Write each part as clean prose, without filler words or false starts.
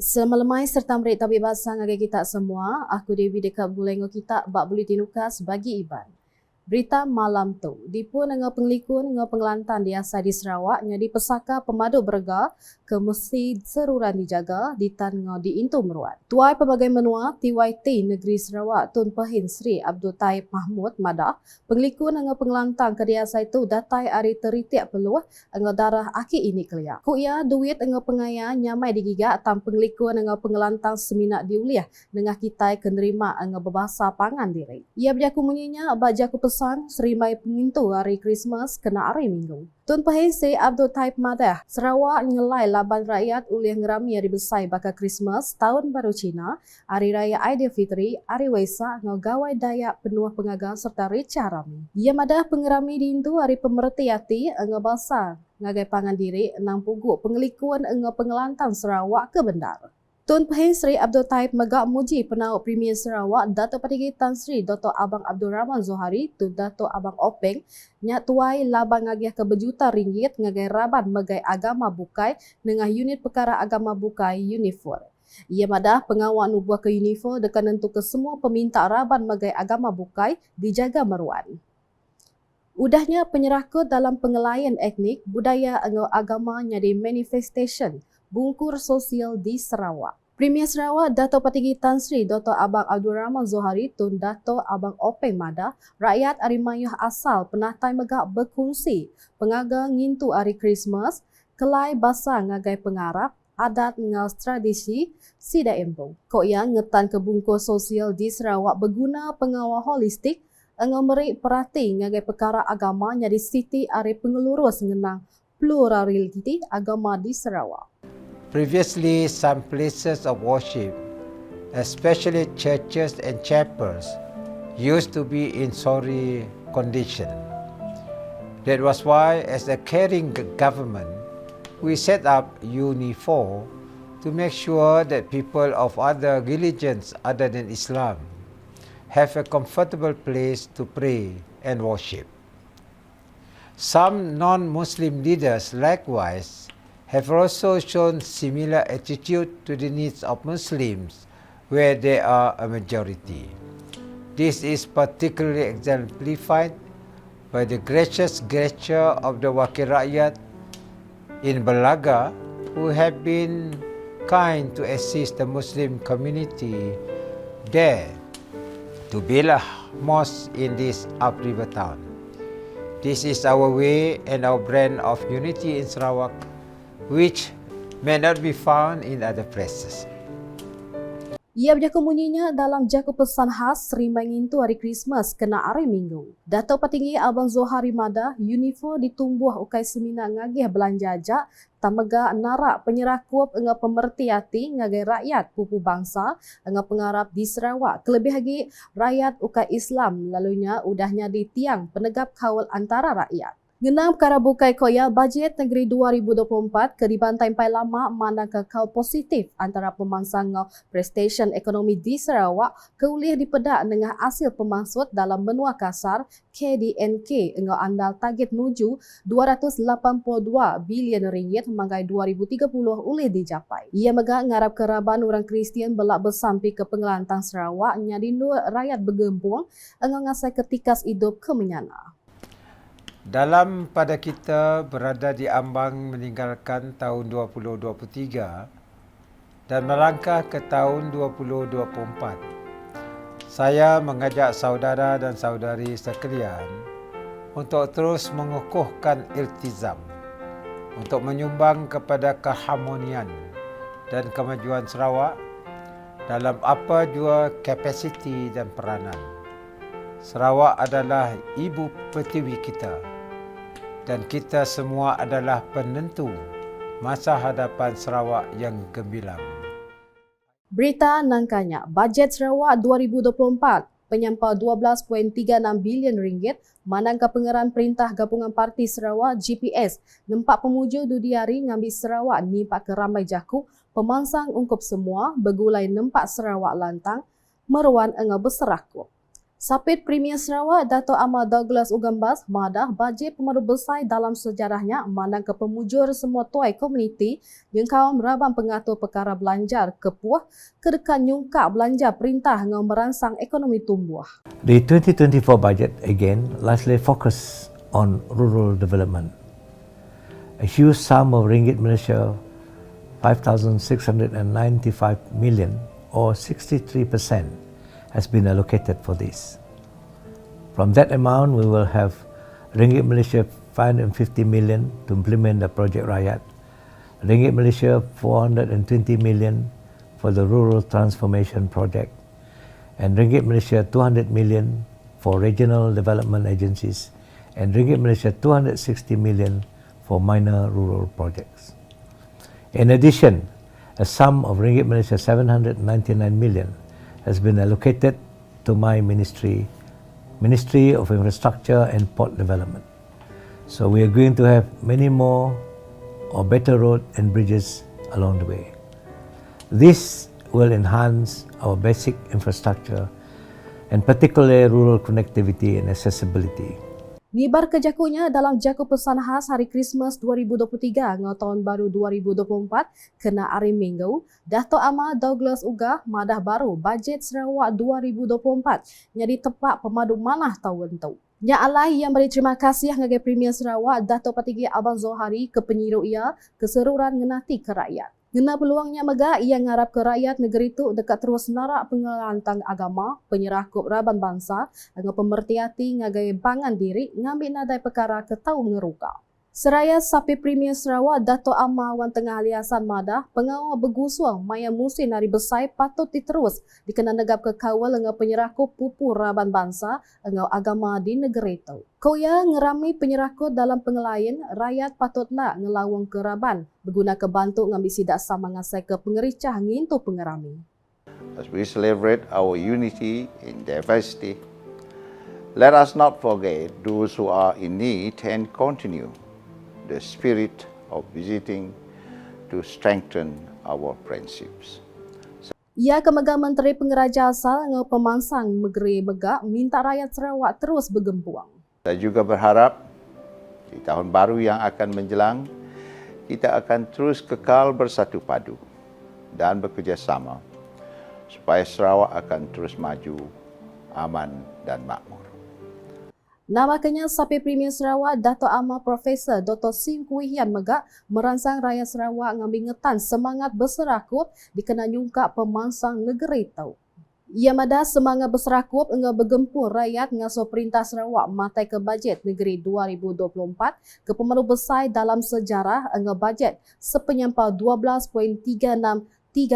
Semalamai serta mereka tabik basang agai kita semua, aku Dewi dekat bulengo kita bak boleh tinukas bagi Iban. Berita malam tu, dipun dengan penglikun dengan penglantan di asal di Sarawak, di pesaka pemadu berga ke mesti seruran dijaga di tan di Intu Meruat. Tuai pelbagai menua TYT Negeri Sarawak Tun Pahin Sri Abdul Taib Mahmud Madah, penglikun dengan penglantan ke di asal itu datai hari teritiak peluh dengan darah aki ini keliak. Ku ia duit dengan pengaya nyamai digigak tam penglikun dengan pengelantang seminat diuliah dengan kita kenerima dengan berbahasa pangan diri. Ia berjaku munyinya bajaku pesan serimai pengintu hari Christmas kena hari Minggu. Tun Pahin Sri Abdul Taib Madah, Sarawak ngelai laban rakyat uliah ngerami hari besai bakal Christmas, Tahun Baru Cina, Hari Raya Aidilfitri, Hari Waisak, ngegawai Dayak penuah pengagal serta rica rami. Ia madah pengerami di Intu hari pemerti hati ngebasa ngagai pangan diri enang puguk pengelikuan pengelantang Sarawak ke Bendar. Tun Pahin Sri Abdul Taib megak muji penauk Premier Sarawak Dato' Patinggi Tan Sri Dr. Abang Abdul Rahman Zohari tu Dato' Abang Openg nyak tuai labang ngagiah ke berjuta ringgit ngagai raban megai agama bukai dengan unit perkara agama bukai Unifor. Ia madah pengawal nubuah ke Unifor dekat nentu ke semua peminta raban megai agama bukai dijaga meruan. Udahnya penyerakut dalam pengelaian etnik budaya agama nyadi manifestation bungkur sosial di Sarawak. Premier Sarawak Dato' Patinggi Tan Sri Dr. Abang Abdul Rahman Zohari Tun Dato' Abang Openg Madah, rakyat Arimayuh asal penatai megak berkongsi pengaga ngintu hari Christmas, kelai basah ngagai pengarap, adat ngal tradisi sida embong. Kok yang ngetan ke bungkus sosial di Sarawak berguna pengawal holistik meri perhati ngagai perkara agama nyadi siti ari pengelurus ngenang pluraliti agama di Sarawak. Previously, some places of worship, especially churches and chapels, used to be in sorry condition. That was why, as a caring government, we set up Unifor to make sure that people of other religions other than Islam have a comfortable place to pray and worship. Some non-Muslim leaders likewise have also shown similar attitude to the needs of Muslims where they are a majority. This is particularly exemplified by the gracious gesture of the Wakil Rakyat in Belaga who have been kind to assist the Muslim community there to build a mosque in this upriver town. This is our way and our brand of unity in Sarawak, which may not be found in other places. Ia berjaku munyinya dalam jaku pesan khas serimai ngintu hari Christmas kena hari Minggu. Dato' Patinggi Abang Zohari Madah, Unifor ditumbuh ukai semina ngagih belanja jak, tamega narak penyerakup dengan pemerti hati ngagai rakyat pupu bangsa dengan pengarap di Sarawak. Kelebih lagi rakyat ukai Islam lalunya udahnya di tiang penegap kawal antara rakyat. Ngenam perkara bukai koya bajet negeri 2024 ke dibantai pai lama mandang ke kau positif antara pemangsang prestation ekonomi di Sarawak keuliah dipedak dengan hasil pemaksud dalam benua kasar KDNK engau andal target nuju 282 bilion ringgit manggai 2030 ulih dicapai. Ia megak ngarap keraban orang Kristian belak bersampi ke pengelantang Sarawak nyadindu rakyat bergempung engau ngasai ketikas hidup kemenyana. Dalam pada kita berada di ambang meninggalkan tahun 2023 dan melangkah ke tahun 2024, saya mengajak saudara dan saudari sekalian untuk terus mengukuhkan iltizam untuk menyumbang kepada keharmonian dan kemajuan Sarawak dalam apa jua kapasiti dan peranan. Sarawak adalah ibu pertiwi kita dan kita semua adalah penentu masa hadapan Sarawak yang gemilang. Berita nangkanya, bajet Sarawak 2024 penyampau 12.36 bilion ringgit manangka pengeran Perintah Gabungan Parti Sarawak GPS nempak pemuja dudiari ngambil Sarawak nimpak ke ramai jaku pemangsang ungkup semua bergulai nempak Sarawak lantang meruan engau berserakup. Sapit Premier Sarawak Dato' Ahmad Douglas Ugambas madah bajet pemadu besar dalam sejarahnya mandang ke pemujur semua tuai komuniti yang kaum rabang pengatur perkara belanjar kepuah kedekan nyungkak belanja perintah dengan merangsang ekonomi tumbuh. The 2024 budget again largely focused on rural development. A huge sum of ringgit Malaysia 5,695 million or 63% has been allocated for this. From that amount, we will have ringgit Malaysia 550 million to implement the Project Rakyat, ringgit Malaysia 420 million for the Rural Transformation Project, and ringgit Malaysia 200 million for regional development agencies, and ringgit Malaysia 260 million for minor rural projects. In addition, a sum of ringgit Malaysia 799 million has been allocated to my Ministry of Infrastructure and Port Development. So we are going to have many more or better roads and bridges along the way. This will enhance our basic infrastructure and particularly rural connectivity and accessibility. Ngibar kejakunya dalam jaku pesan khas Hari Krismas 2023 dengan Tahun Baru 2024 kena hari Minggu, Dato' Ahmad Douglas Ugah madah baru bajet Sarawak 2024 jadi tepat pemadu manah tahun tu. Nya alai yang beri terima kasih ngagai Premier Sarawak Dato' Patigi Abang Zohari ke penyiru ia keseruran ngenati ke rakyat. Gena peluangnya mega ia ngarap ke rakyat negeri tu dekat terus narak pengelantang agama, penyerah kub raban bangsa, dengan pemerhati ngagai bangan diri ngambil nadai perkara ke tau ngeruka. Seraya Sapi Premier Sarawak Dato' Ahmad Wan Tengah Aliasan Madah pengawal bergusuang maya musim hari besar patut diterus dikena negap ke kawal dengan penyerah kub pupu raban bangsa dengan agama di negeri tu. Koya ngerami penyerahku dalam pengelayan, rakyat patutlah ngelawang ke raban, berguna ke bantu ngambil sidak sama ngasai ke pengericah ngintu pengerami. As we celebrate our unity in diversity, let us not forget those who are in need and continue the spirit of visiting to strengthen our friendships. Ia kemegang Menteri Pengeraja Asal dengan pemansang negeri Megak minta rakyat Sarawak terus bergempuang. Saya juga berharap di tahun baru yang akan menjelang, kita akan terus kekal bersatu padu dan bekerjasama supaya Sarawak akan terus maju, aman dan makmur. Namakanya Sapi Premier Sarawak Dato' Ahmad Profesor Dr. Sim Kuihian Megak merangsang rakyat Sarawak ngambil ngetan semangat berserakut dikena nyungkak pemansang negeri tau. Ia madah semangat berserakut dengan bergempur rakyat ngasuh perintah Sarawak matai ke bajet negeri 2024 ke pemalu besar dalam sejarah dengan bajet sepenyampau 12.363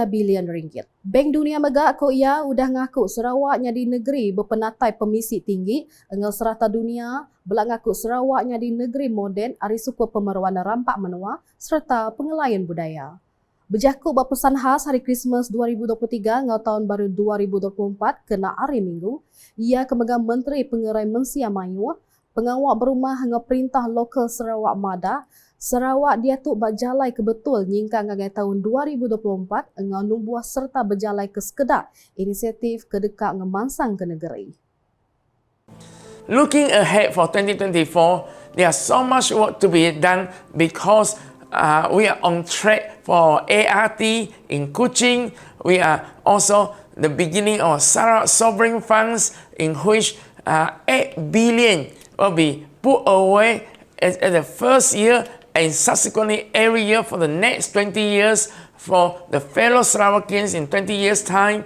bilion ringgit. Bank Dunia Megak ko ia udah ngaku Sarawaknya di negeri berpenatai pemisi tinggi dengan serata dunia belak ngaku Sarawaknya di negeri moden ari suku pemeruan rampak menua serta pengelayan budaya. Berjakut berpesan khas Hari Krismas 2023 dengan Tahun Baru 2024 kena hari Minggu, ia kemegang Menteri Pengerai Mensia Mayu, pengawal berumah dengan perintah lokal Sarawak Madah, Sarawak dia tu berjalai ke betul nyingkang ngagai tahun 2024 dengan numbuh serta berjalai ke sekedar inisiatif kedekak ngemansang ke negeri. Looking ahead for 2024, there's so much work to be done because we are on track for ART in Kuching. We are also the beginning of Sarawak Sovereign Funds in which 8 billion will be put away at the first year and subsequently every year for the next 20 years for the fellow Sarawakians in 20 years time.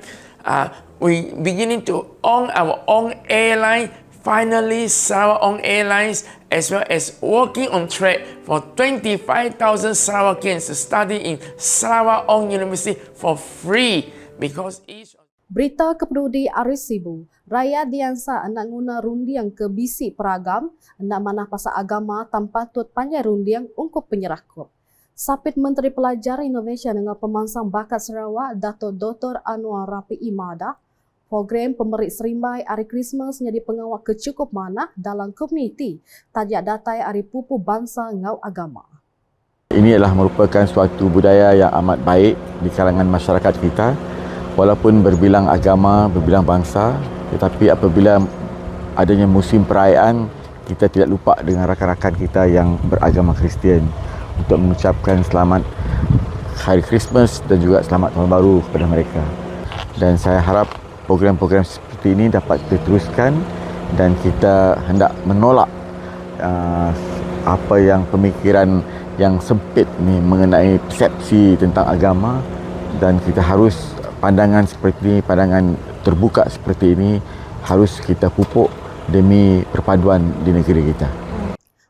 We beginning to own our own airline. Finally, Sarawak-owned airlines as well as working on track for 25,000 Sarawakians to study in Sarawak-owned university for free because each. Berita kepeduli Aris Sibu, rakyat diansa nak guna rundiang ke bisi peragam, nak manah pasal agama tanpa tut panjang rundiang untuk penyerah kop. Sapit Menteri Pelajar Innovation dengan pemansang bakat Sarawak, Dato' Dr. Anwar Rapi Imada, program pemerik serimbai Hari Krismas jadi pengawal kecukup manah dalam komuniti, tajak datai Hari Pupu Bangsa Ngau Agama. Ini adalah merupakan suatu budaya yang amat baik di kalangan masyarakat kita. Walaupun berbilang agama, berbilang bangsa, Tetapi apabila adanya musim perayaan, kita tidak lupa dengan rakan-rakan kita yang beragama Kristian untuk mengucapkan selamat Hari Christmas dan juga selamat Tahun Baru kepada mereka. Dan saya harap program-program seperti ini dapat diteruskan dan kita hendak menolak apa yang pemikiran yang sempit ni mengenai persepsi tentang agama, dan kita harus pandangan seperti ini, pandangan terbuka seperti ini harus kita pupuk demi perpaduan di negeri kita.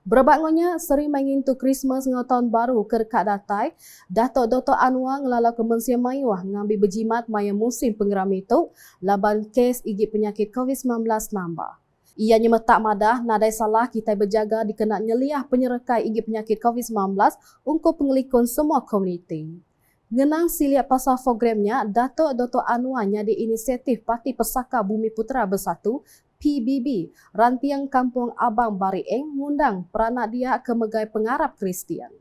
Berbakngonya sering mengintu Christmas dengan tahun baru ke dekat datai, Datuk Dr. Anwar ngelala Kementerian Mayuah ngambil berjimat maya musim penggeram itu, laban kes igit penyakit COVID-19 nambah. Ianya metak madah, nadai salah kita berjaga dikena nyeliah penyerekai igit penyakit COVID-19 untuk pengelikun semua komuniti. Ngenang siliap pasal programnya, Datuk Dr. Anwar nyadi inisiatif Parti Pesaka Bumi Putera Bersatu, PBB, rantiang Kampung Abang Barieng ngundang peranak dia ke megai pengarap Kristian.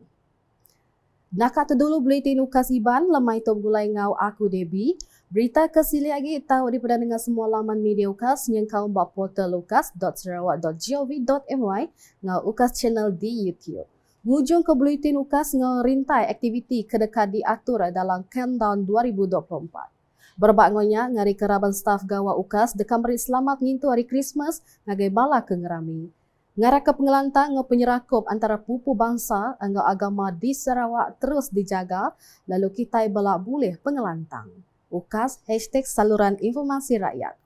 Nakak terdulu buletin ukas Iban, lemai top gulai ngau aku Debbie. Berita kesili lagi tahu daripada dengan semua laman media ukas yang kau buat portal ukas.sarawak.gov.my ngau ukas channel di YouTube. Ngujung ke buletin ukas ngau rintai aktiviti kedekat diatur dalam countdown 2024. Berbakngonya ngari keraban staf gawa ukas dekam beri selamat ngintu hari Christmas ngagai bala ke ngerami. Ngara ke pengelantang ngau penyerakup antara pupu bangsa ngau agama di Sarawak terus dijaga, lalu kita belak boleh pengelantang. Ukas #saluran informasi rakyat.